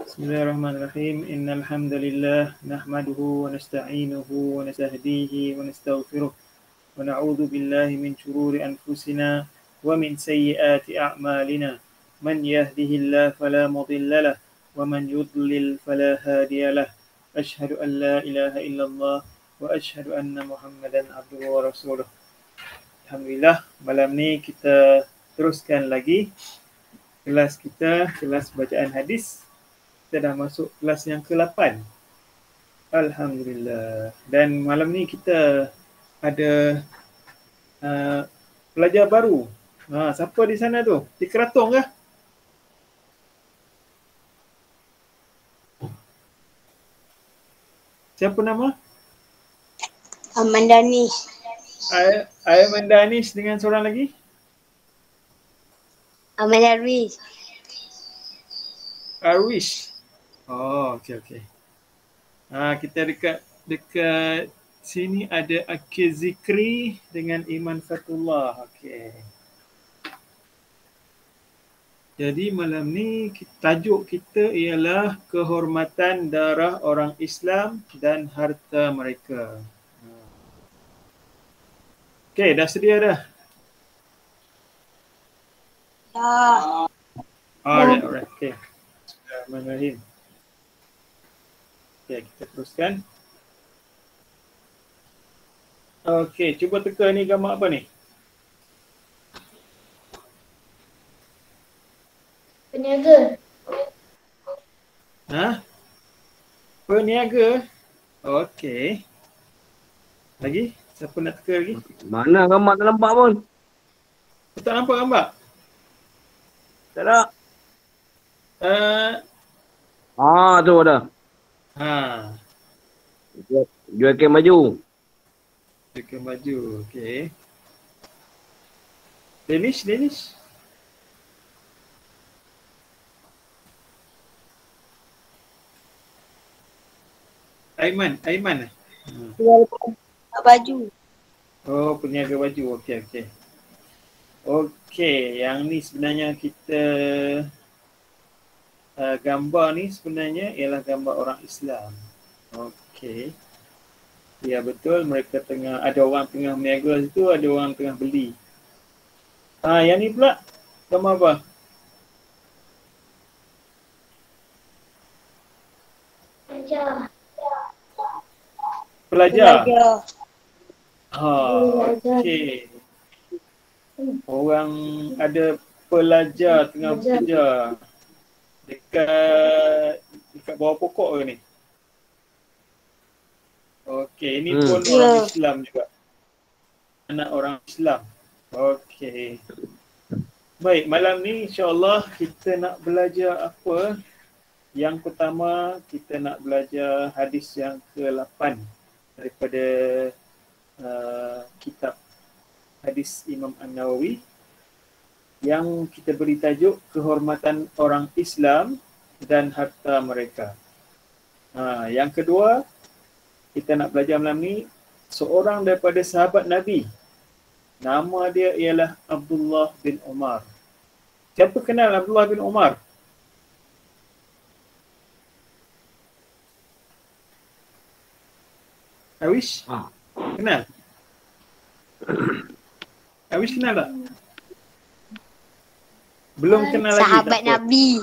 Bismillahirrahmanirrahim. Innal hamdalillah nahmaduhu wa nasta'inuhu wa nastahdihi wa nastaghfiruh wa na'udzu billahi min shururi anfusina wa min sayyiati a'malina. Man yahdihillahu fala mudilla lahu wa man yudlil fala hadiya lahu. Asyhadu an la ilaha illallah wa asyhadu anna Muhammadan abduhu wa rasuluh. Alhamdulillah, malam ni kita teruskan lagi kelas kita, kelas bacaan hadis. Kita dah masuk kelas yang ke-8. Alhamdulillah. Dan malam ni kita ada pelajar baru. Siapa di sana tu? Di Keratong kah? Siapa nama? Aman Danis. Aiman Danis dengan seorang lagi? Aman Darwish. Arwish. Oh, okey. Kita dekat sini ada Akil Zikri dengan Iman Fatullah. Okey. Jadi malam ni tajuk kita ialah kehormatan darah orang Islam dan harta mereka. Okey, dah sedia dah? Dah. Alright. Okey. Bismillahirrahmanirrahim. Okey, kita teruskan. Okey, cuba teka ni gambar apa ni? Peniaga. Peniaga? Okey. Lagi? Siapa nak teka lagi? Mana gambar tak nampak pun? Tak nampak gambar? Tak ada. Tu ada. Jual kain baju. Tekan baju. Okey. Danish. Aiman. Jual baju. Oh, peniaga baju. Okey. Okey, yang ni sebenarnya kita gambar ni sebenarnya ialah gambar orang Islam. Okey. Ya betul, mereka ada orang tengah meniaga situ, ada orang tengah beli. Yang ni pula gambar apa? Pelajar. Okey. Orang ada pelajar tengah bekerja dekat bawah pokok ke ni? Okey, ini pun orang Islam juga. Anak orang Islam. Okey. Baik, malam ni insya-Allah kita nak belajar apa? Yang pertama, kita nak belajar hadis yang ke-8 daripada kitab hadis Imam An-Nawawi yang kita beri tajuk kehormatan orang Islam dan harta mereka. Yang kedua, kita nak belajar malam ni seorang daripada sahabat Nabi. Nama dia ialah Abdullah bin Umar. Siapa kenal Abdullah bin Umar? Awish? Kenal? Awish kenal tak? Belum kenal lagi. Sahabat Nabi.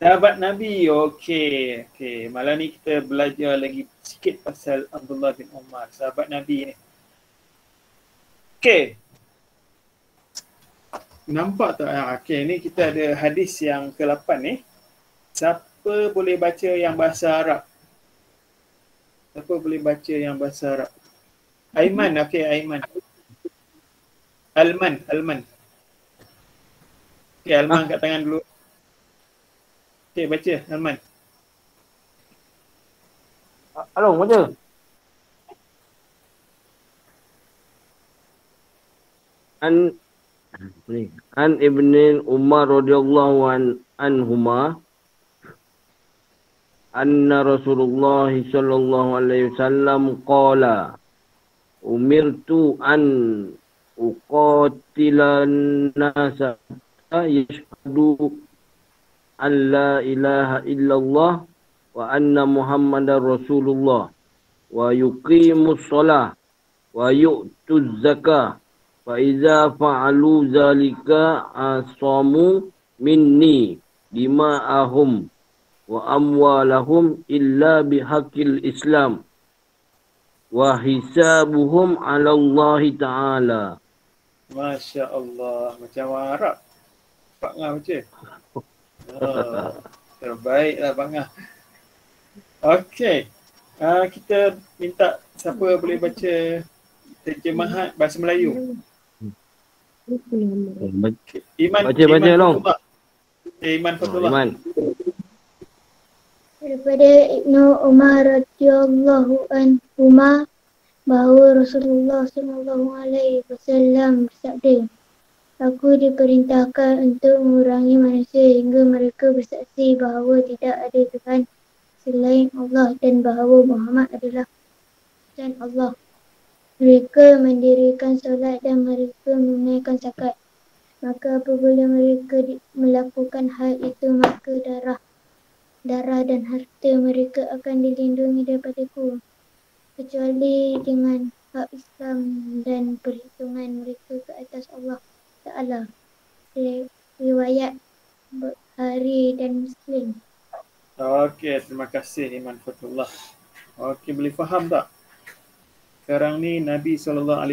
Sahabat Nabi. Okey. Malam ni kita belajar lagi sikit pasal Abdullah bin Umar, sahabat Nabi ni. Okey. Nampak tak? Okey, ni kita ada hadis yang ke-8 ni. Siapa boleh baca yang bahasa Arab? Siapa boleh baca yang bahasa Arab? Aiman, okey Aiman. Alman. Okey, Alman kat tangan dulu. Okey, baca Alman. Along, baca. An Ibn Umar radhiyallahu anhuma anna Rasulullah sallallahu alaihi wasallam qala umirtu an uqatilan nasa yashhadu an la ilaha illallah wa anna Muhammadar Rasulullah wa yuqimus shalah wa yu'tuz zakah fa iza fa'alu zalika asamu minni dima'ahum wa amwalahum illa bihaqqil Islam wa hisabuhum 'ala Allah Ta'ala. Masya Allah, macam Arab. Pak Ngah baca. Terbaiklah Pak Ngah. Okey. Kita minta siapa boleh baca terjemahan bahasa Melayu. Iman Baca long. Fatullah. Iman Fatullah. Iman. Daripada Ibnu Umar radhiyallahu anhuma bahawa Rasulullah sallallahu alaihi wasallam bersabda, aku diperintahkan untuk mengurangi manusia hingga mereka bersaksi bahawa tidak ada Tuhan selain Allah dan bahawa Muhammad adalah utusan Allah. Mereka mendirikan solat dan mereka menunaikan zakat. Maka apabila mereka melakukan hal itu, maka darah dan harta mereka akan dilindungi daripadaku, kecuali dengan hak Islam dan perhitungan mereka ke atas Allah Ta'ala. Riwayat Bukhari dan Muslim. Okey, terima kasih Iman Fatullah. Okey, boleh faham tak? Sekarang ni Nabi SAW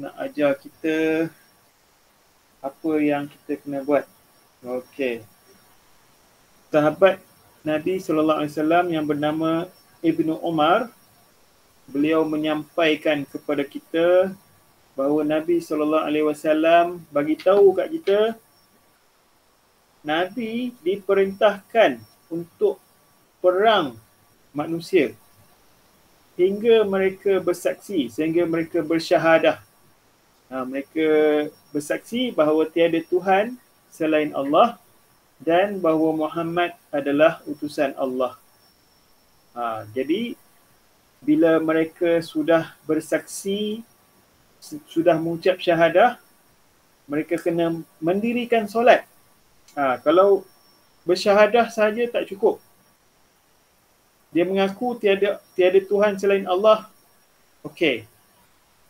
nak ajar kita apa yang kita kena buat. Okey. Sahabat Nabi SAW yang bernama Ibnu Umar, beliau menyampaikan kepada kita bahawa Nabi SAW bagi tahu kat kita, Nabi diperintahkan untuk perang manusia hingga mereka bersaksi, sehingga mereka bersyahadah. Mereka bersaksi bahawa tiada Tuhan selain Allah dan bahawa Muhammad adalah utusan Allah. Jadi bila mereka sudah bersaksi, sudah mengucap syahadah, mereka kena mendirikan solat. Kalau bersyahadah saja tak cukup. Dia mengaku tiada Tuhan selain Allah. Okey.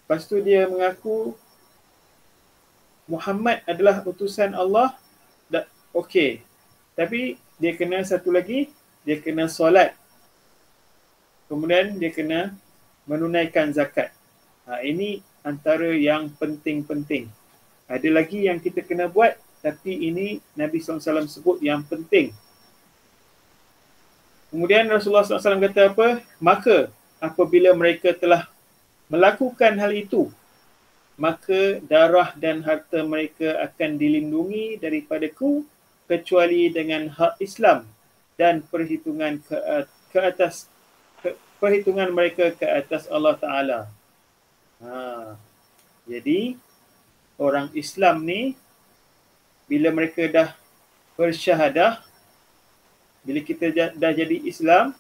Lepas tu dia mengaku Muhammad adalah utusan Allah. Okey. Tapi dia kena satu lagi, dia kena solat. Kemudian dia kena menunaikan zakat. Ini antara yang penting-penting. Ada lagi yang kita kena buat, tapi ini Nabi SAW sebut yang penting. Kemudian Rasulullah SAW kata apa? Maka apabila mereka telah melakukan hal itu, maka darah dan harta mereka akan dilindungi daripadaku, kecuali dengan hak Islam dan perhitungan perhitungan mereka ke atas Allah Ta'ala. Jadi orang Islam ni bila mereka dah bersyahadah, bila kita dah jadi Islam,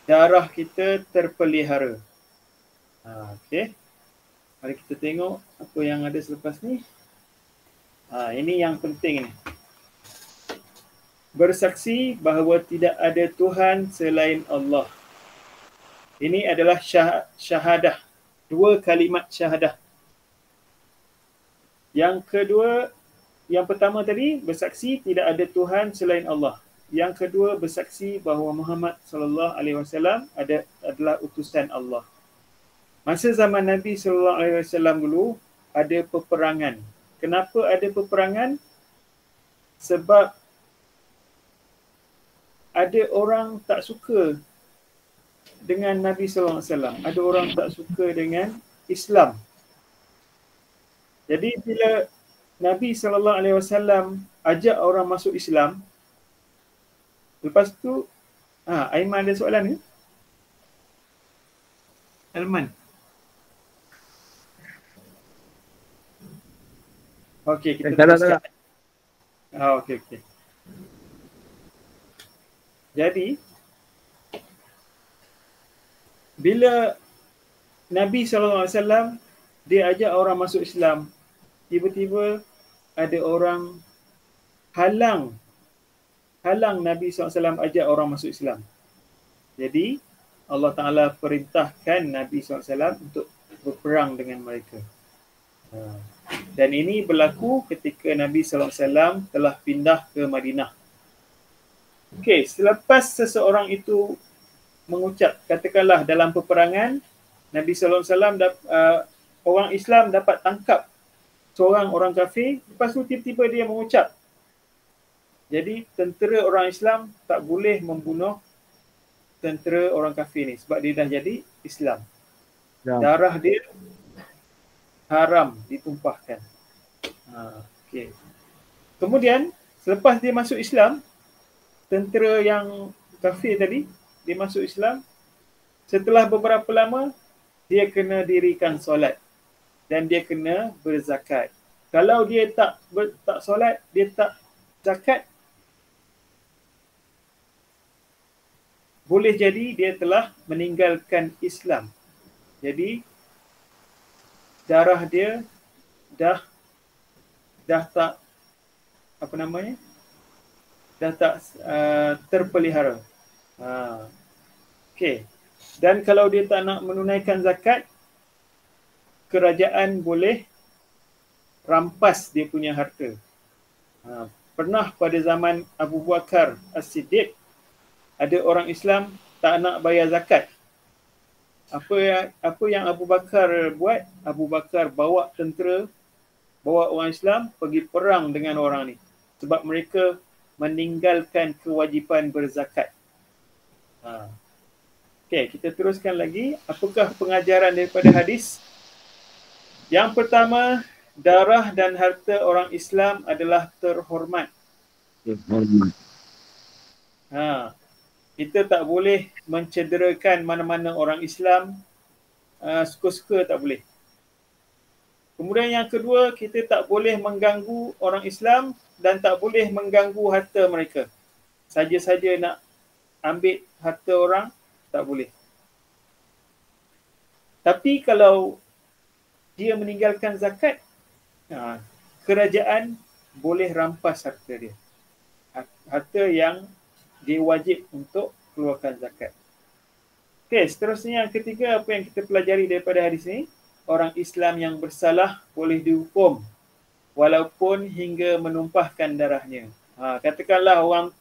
darah kita terpelihara. Okey. Mari kita tengok apa yang ada selepas ni. Ini yang penting ni. Bersaksi bahawa tidak ada Tuhan selain Allah. Ini adalah syahadah. 2 kalimat syahadah. Yang kedua, yang pertama tadi bersaksi tidak ada Tuhan selain Allah. Yang kedua bersaksi bahawa Muhammad sallallahu alaihi wasallam adalah utusan Allah. Masa zaman Nabi sallallahu alaihi wasallam dulu ada peperangan. Kenapa ada peperangan? Sebab ada orang tak suka dengan Nabi sallallahu alaihi wasallam. Ada orang tak suka dengan Islam. Jadi bila Nabi sallallahu alaihi wasallam ajak orang masuk Islam, lepas tu Aiman ada soalan ke? Alman. Okey, kita teruskan. Okey. Jadi bila Nabi SAW dia ajak orang masuk Islam, tiba-tiba ada orang halang halang Nabi SAW ajak orang masuk Islam. Jadi Allah Ta'ala perintahkan Nabi SAW untuk berperang dengan mereka. Dan ini berlaku ketika Nabi SAW telah pindah ke Madinah. Okey, selepas seseorang itu mengucap, katakanlah dalam peperangan, Nabi SAW, orang Islam dapat tangkap seorang orang kafir, lepas tu tiba-tiba dia mengucap. Jadi tentera orang Islam tak boleh membunuh tentera orang kafir ni sebab dia dah jadi Islam. Darah dia haram ditumpahkan. Okay. Kemudian selepas dia masuk Islam, tentera yang kafir tadi, dia masuk Islam, setelah beberapa lama, dia kena dirikan solat dan dia kena berzakat. Kalau dia tak solat, dia tak zakat, boleh jadi dia telah meninggalkan Islam. Jadi darah dia dah tak dah tak terpelihara. Okey. Dan kalau dia tak nak menunaikan zakat, kerajaan boleh rampas dia punya harta. Pernah pada zaman Abu Bakar As-Siddiq, ada orang Islam tak nak bayar zakat. Apa yang Abu Bakar buat? Abu Bakar bawa tentera, bawa orang Islam pergi perang dengan orang ni. Sebab mereka meninggalkan kewajipan berzakat. Okey, kita teruskan lagi. Apakah pengajaran daripada hadis? Yang pertama, darah dan harta orang Islam adalah terhormat. Kita tak boleh mencederakan mana-mana orang Islam, suka-suka tak boleh. Kemudian yang kedua, kita tak boleh mengganggu orang Islam dan tak boleh mengganggu harta mereka. Saja-saja nak ambil harta orang, tak boleh. Tapi kalau dia meninggalkan zakat, kerajaan boleh rampas harta dia. Harta yang dia wajib untuk keluarkan zakat. Okey, seterusnya yang ketiga, apa yang kita pelajari daripada hadis ini? Orang Islam yang bersalah boleh dihukum walaupun hingga menumpahkan darahnya. Katakanlah orang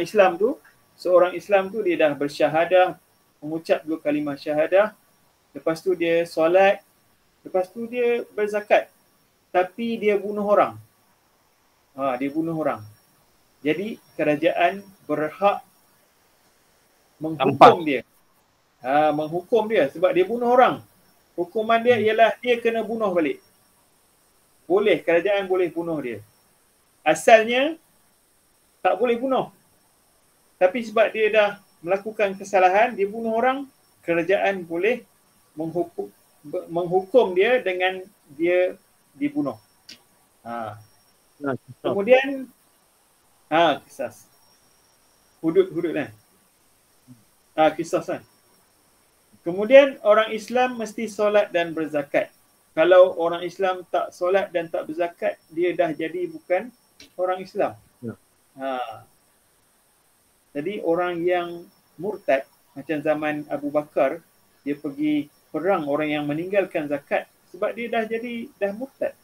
Islam tu, seorang Islam tu dia dah bersyahadah, mengucap 2 kalimah syahadah, lepas tu dia solat, lepas tu dia berzakat, tapi dia bunuh orang. Dia bunuh orang. Jadi kerajaan berhak menghukum dia. Menghukum dia sebab dia bunuh orang. Hukuman dia ialah dia kena bunuh balik. Boleh, kerajaan boleh bunuh dia. Asalnya tak boleh bunuh. Tapi sebab dia dah melakukan kesalahan, dia bunuh orang, kerajaan boleh menghukum dia dengan dia dibunuh. Kemudian kisas. Hudud kan. Kisas kan. Kemudian orang Islam mesti solat dan berzakat. Kalau orang Islam tak solat dan tak berzakat, dia dah jadi bukan orang Islam. Jadi orang yang murtad, macam zaman Abu Bakar, dia pergi perang orang yang meninggalkan zakat sebab dia dah murtad.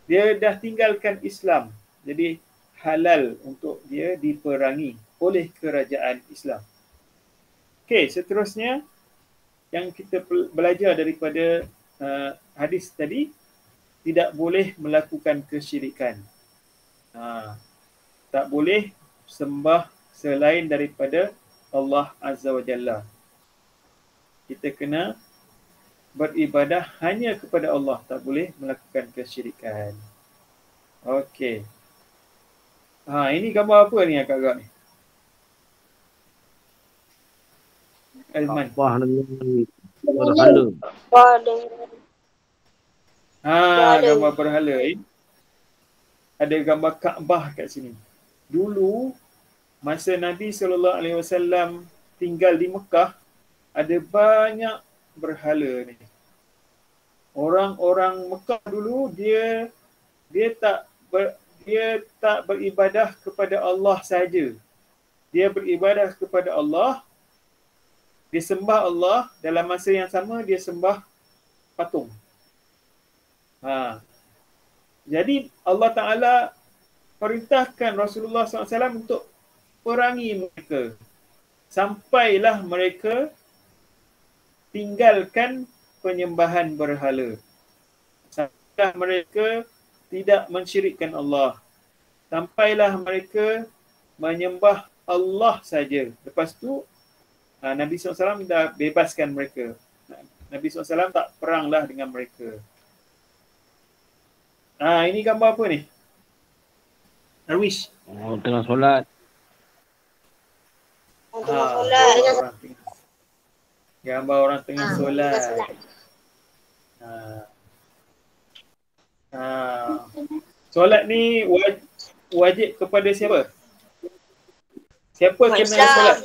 Dia dah tinggalkan Islam. Jadi halal untuk dia diperangi oleh kerajaan Islam. Okey, seterusnya yang kita belajar daripada hadis tadi, tidak boleh melakukan kesyirikan. Tak boleh sembah selain daripada Allah Azza wa Jalla. Kita kena beribadah hanya kepada Allah, tak boleh melakukan kesyirikan. Okey. Ini gambar apa ni agak-agak ni? Alman. Berhala. Gambar berhala. Ada gambar Kaabah kat sini. Dulu masa Nabi SAW tinggal di Mekah, ada banyak berhala ni. Orang-orang Mekah dulu dia dia tak beribadah kepada Allah saja. Dia beribadah kepada Allah, dia sembah Allah, dalam masa yang sama dia sembah patung. Jadi Allah Ta'ala perintahkan Rasulullah SAW untuk perangi mereka. Sampailah mereka tinggalkan penyembahan berhala. Sampailah mereka tidak mensyirikkan Allah. Sampailah mereka menyembah Allah saja. Lepas tu Nabi SAW dah bebaskan mereka. Nabi SAW tak peranglah dengan mereka. Ini gambar apa ni? Darwish. Oh, tengah solat. Gambar orang tengah solat. Solat ni wajib kepada siapa? Siapa kena solat?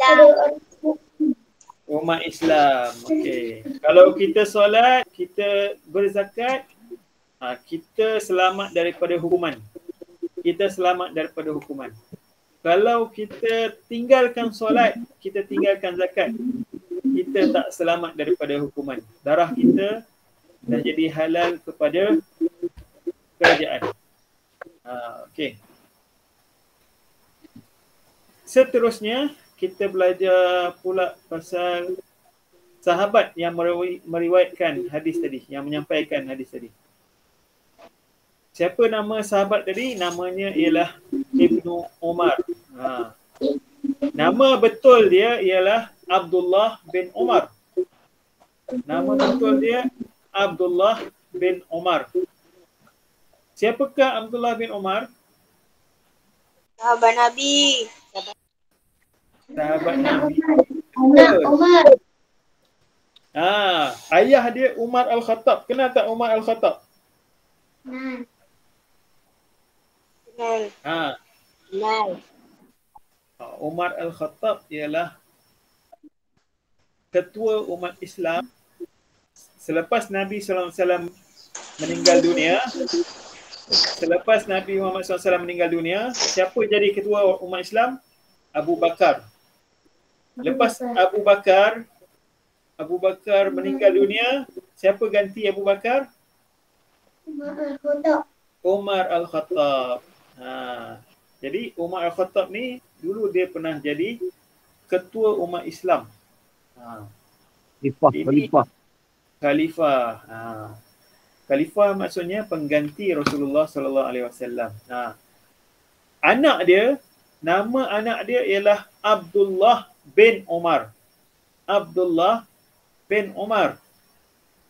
Umat Islam. Okey. Kalau kita solat, kita berzakat, kita selamat daripada hukuman. Kita selamat daripada hukuman. Kalau kita tinggalkan solat, kita tinggalkan zakat, kita tak selamat daripada hukuman. Darah kita dah jadi halal kepada kerajaan. Okey. Seterusnya, kita belajar pula pasal sahabat yang meriwayatkan hadis tadi, yang menyampaikan hadis tadi. Siapa nama sahabat tadi? Namanya ialah Ibnu Umar. Nama betul dia ialah Abdullah bin Umar. Nama betul dia Abdullah bin Umar. Siapakah Abdullah bin Umar? Sahabat Nabi. Sahabat Nabi. Umar. Ayah dia Umar Al-Khattab. Kenal tak Umar Al-Khattab? Nah. Kenal. Umar Al-Khattab ialah ketua umat Islam selepas Nabi SAW meninggal dunia. Selepas Nabi Muhammad SAW meninggal dunia, siapa jadi ketua umat Islam? Abu Bakar. Lepas Abu Bakar meninggal dunia, siapa ganti Abu Bakar? Umar Al-Khattab. Jadi Umar Al-Khattab ni dulu dia pernah jadi ketua umat Islam. Khalifah. Khalifah maksudnya pengganti Rasulullah sallallahu alaihi wasallam. Nama anak dia ialah Abdullah bin Umar. Abdullah bin Umar.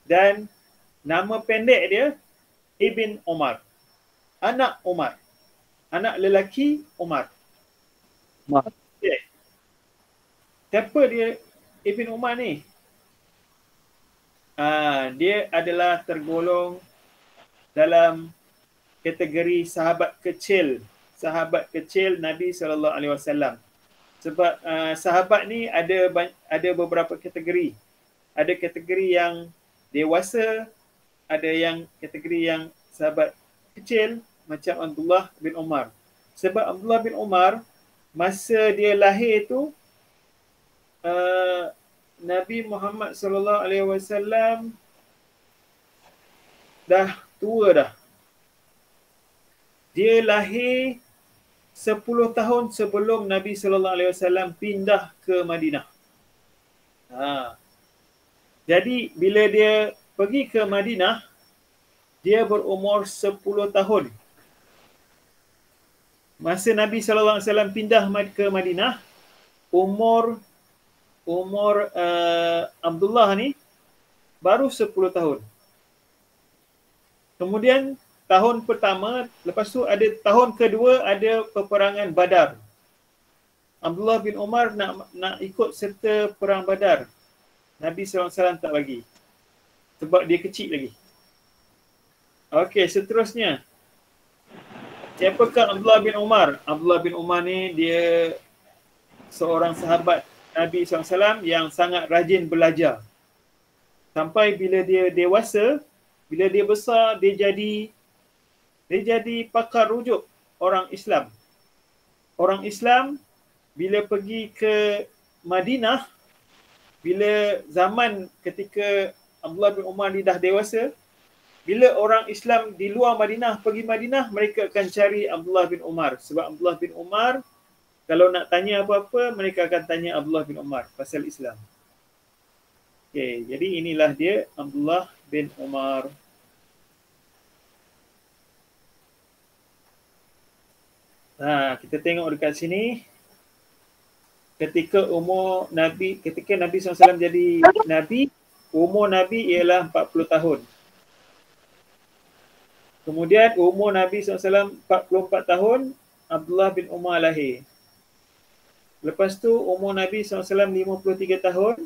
Dan nama pendek dia Ibn Umar. Anak Umar. Anak lelaki Umar. Okay. Siapa dia Ibn Umar ni? Dia adalah tergolong dalam kategori sahabat kecil Nabi SAW. Sebab sahabat ni ada beberapa kategori. Ada kategori yang dewasa, ada yang kategori yang sahabat kecil macam Abdullah bin Umar. Sebab Abdullah bin Umar masa dia lahir tu Nabi Muhammad SAW dah tua dah. Dia lahir 10 tahun sebelum Nabi SAW pindah ke Madinah. Jadi bila dia pergi ke Madinah, dia berumur 10 tahun. Masa Nabi SAW pindah ke Madinah, umur Abdullah ni baru 10 tahun. Kemudian tahun pertama, lepas tu ada tahun kedua ada peperangan Badar. Abdullah bin Umar nak ikut serta perang Badar. Nabi SAW tak bagi. Sebab dia kecil lagi. Okey, seterusnya. Siapakah Abdullah bin Umar? Abdullah bin Umar ni dia seorang sahabat Nabi SAW yang sangat rajin belajar. Sampai bila dia dewasa, bila dia besar, dia jadi pakar rujuk. orang Islam. Orang Islam bila pergi ke Madinah, bila zaman ketika Abdullah bin Umar ni dah dewasa, bila orang Islam di luar Madinah pergi Madinah, mereka akan cari Abdullah bin Umar. Sebab Abdullah bin Umar, kalau nak tanya apa-apa, mereka akan tanya Abdullah bin Umar pasal Islam. Okay, jadi inilah dia Abdullah bin Umar. Kita tengok dekat sini. Ketika Nabi SAW jadi Nabi, umur Nabi ialah 40 tahun. Kemudian umur Nabi SAW 44 tahun, Abdullah bin Umar lahir. Lepas tu umur Nabi SAW 53 tahun,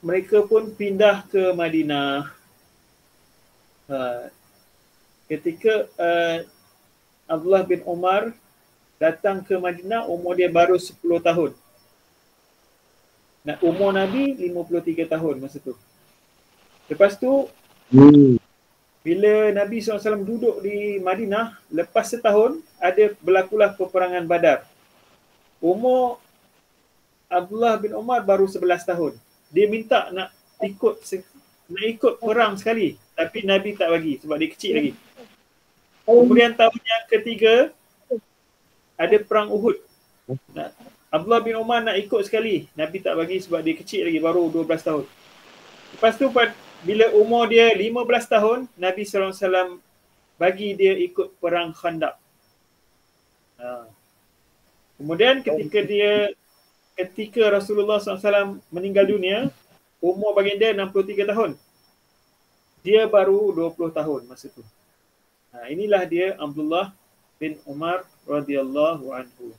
mereka pun pindah ke Madinah. Ketika Abdullah bin Umar datang ke Madinah, umur dia baru 10 tahun. Umur Nabi 53 tahun masa tu. Lepas tu, bila Nabi SAW duduk di Madinah, lepas setahun, ada berlakulah peperangan Badar. Umur Abdullah bin Umar baru 11 tahun. Dia minta nak ikut perang sekali, tapi Nabi tak bagi sebab dia kecil lagi. Kemudian tahun yang ketiga, ada perang Uhud. Abdullah bin Umar nak ikut sekali, Nabi tak bagi sebab dia kecil lagi, baru 12 tahun. Lepas tu bila umur dia 15 tahun, Nabi SAW bagi dia ikut perang Khandaq. Kemudian ketika Rasulullah SAW meninggal dunia, umur baginda 63 tahun. Dia baru 20 tahun masa tu. Inilah dia Abdullah bin Umar radhiyallahu anhu.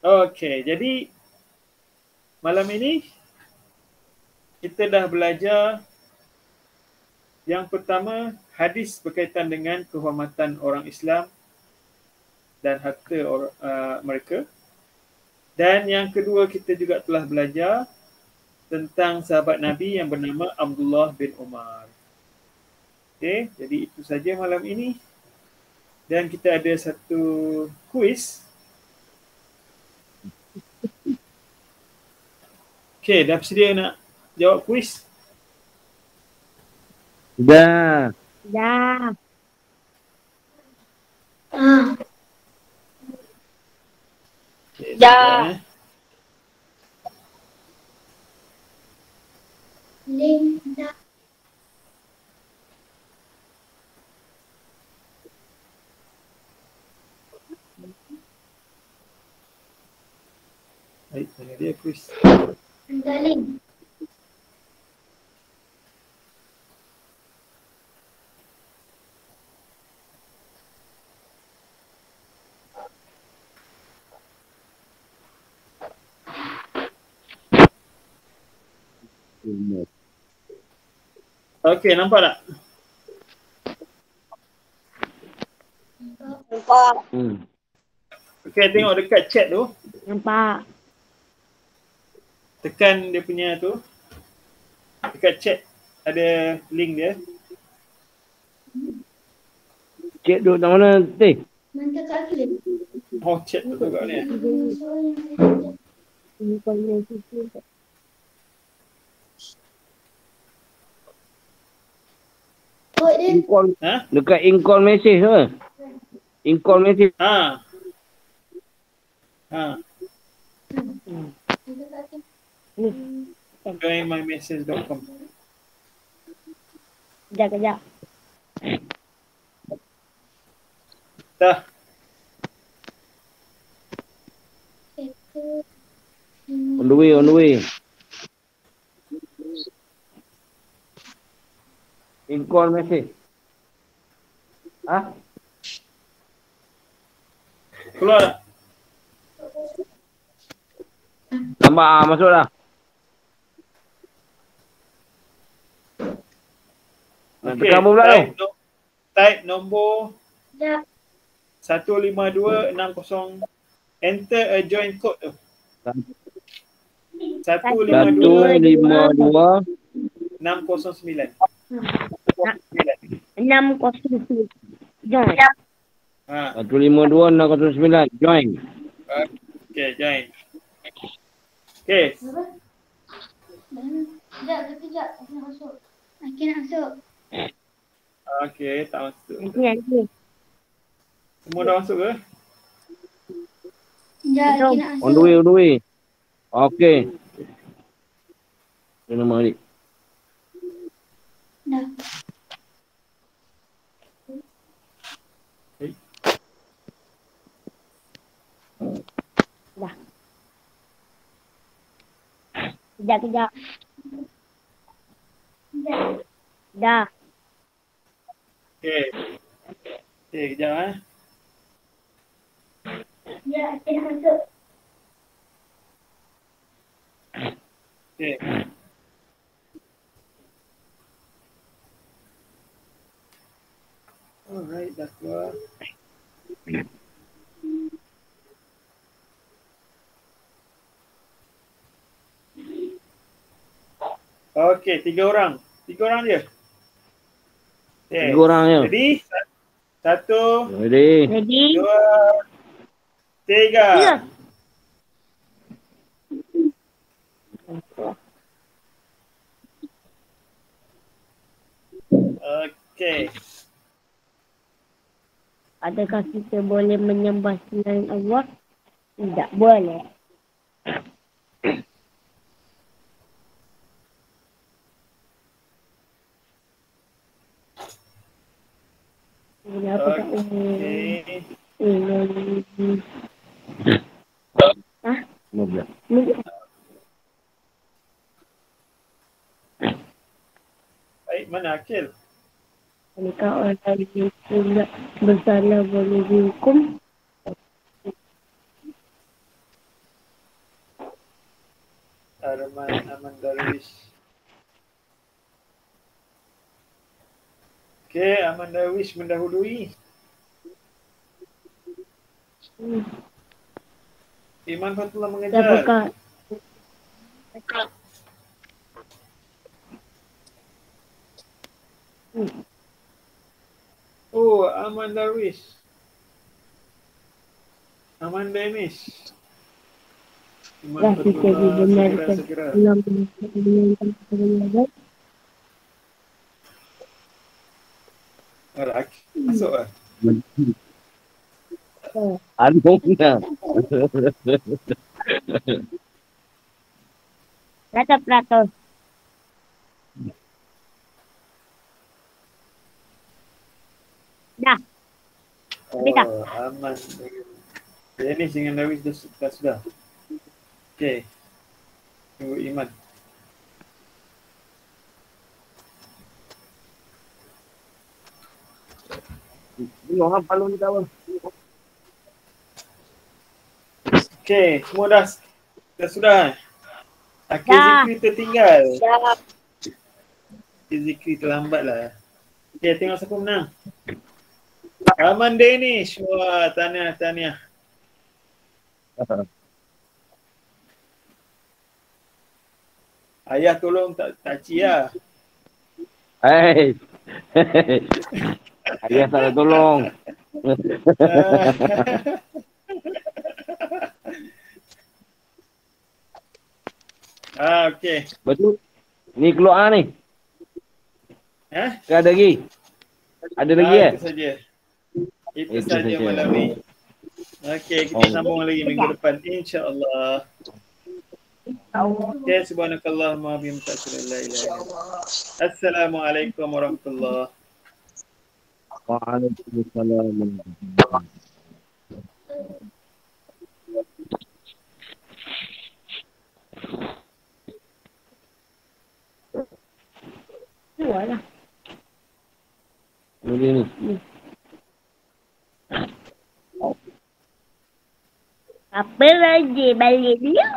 Okey, jadi malam ini kita dah belajar yang pertama, hadis berkaitan dengan kehormatan orang Islam dan harta mereka. Dan yang kedua, kita juga telah belajar tentang sahabat Nabi yang bernama Abdullah bin Umar. Okey, jadi itu saja malam ini. Dan kita ada satu kuis. Okey, dah bersedia nak jawab kuis? Dah. Dah. Okay, Dah. Link dah. Baik, tanya dia kuis. Hantar link. Okey, nampak tak? Nampak. Okey, tengok dekat chat tu. Nampak. Tekan dia punya tu. Dekat chat ada link dia. Cik duduk kat mana, Teh? Mantap kat link. Oh, chat tu kat ni. Kod dia. In-call. Ha? Dekat in-call message tu. In-call message. Ha. Joinmymessage.com. Kejap. Dah. On the way. In-call message. Keluar tak? Tambah masuk dah. Okey, Tekan pula tu. type nombor Dah. 15260. Enter a join code tu. 152 609. 609. Join. Ha. 152 609. Join. Okay, join. Okay. Sekejap. Aku nak masuk. Aku nak masuk. Okay, tak masuk. Nanti. Semua dah masuk ke? Sekejap, aku nak On the way, masuk. on the way. Okay. Kena mari. Dah. Dah. Kejap. Dah. Okay. Okay, kejap eh. Ya, aku nak masuk. Okay. Alright, dah keluar. Okay, 3 orang. 3 orang je. Okay. 3 orang je. Jadi, 1, Ready. Ready? 2, 3. Ya. Okay. Adakah kita boleh menyembah selain Allah? Tidak boleh. Kenapa tak umum? Okay. Hah? 15. Baik, mana Akil? Adakah orang yang tidak bersalah boleh dihukum? Aman Darwish. Okay, Aman Darwish mendahului. Iman Fatullah mengejar. Siapakah? Oh, Aman Darwish. Aman Danish. Iman Dah kita Fatullah, dibenarkan segera. dalam menyenangkan kebenaran. Alright, masuk lah. Aduh, nak. Peratus. Dah. Habis dah. Oh, aman. Danish dengan Darwish dah sudah. Okay. Tunggu Iman. Tengok apa lu ni kawan. Okay, semua dah sudah. Akhir Dah. Zikri tertinggal. Dah. Akhir Zikri terlambat lah. Okay, tengok siapa menang. Aman Danish. Wah, tahniah. Ayah tolong tak cia. Hei. Ayah tak ada tolong. Okay. Betul. Ni keluar ni. Ke ada lagi? Ada lagi Itu saja. Itu saja malam ni. Okay, kita sambung lagi minggu depan insya-Allah. Okay, subhanakallahumma wa bihamdika la ilaha illa anta. Assalamualaikum warahmatullahi. Waalaikumsalam. Keluarlah. Ini. Apa lagi balik dia?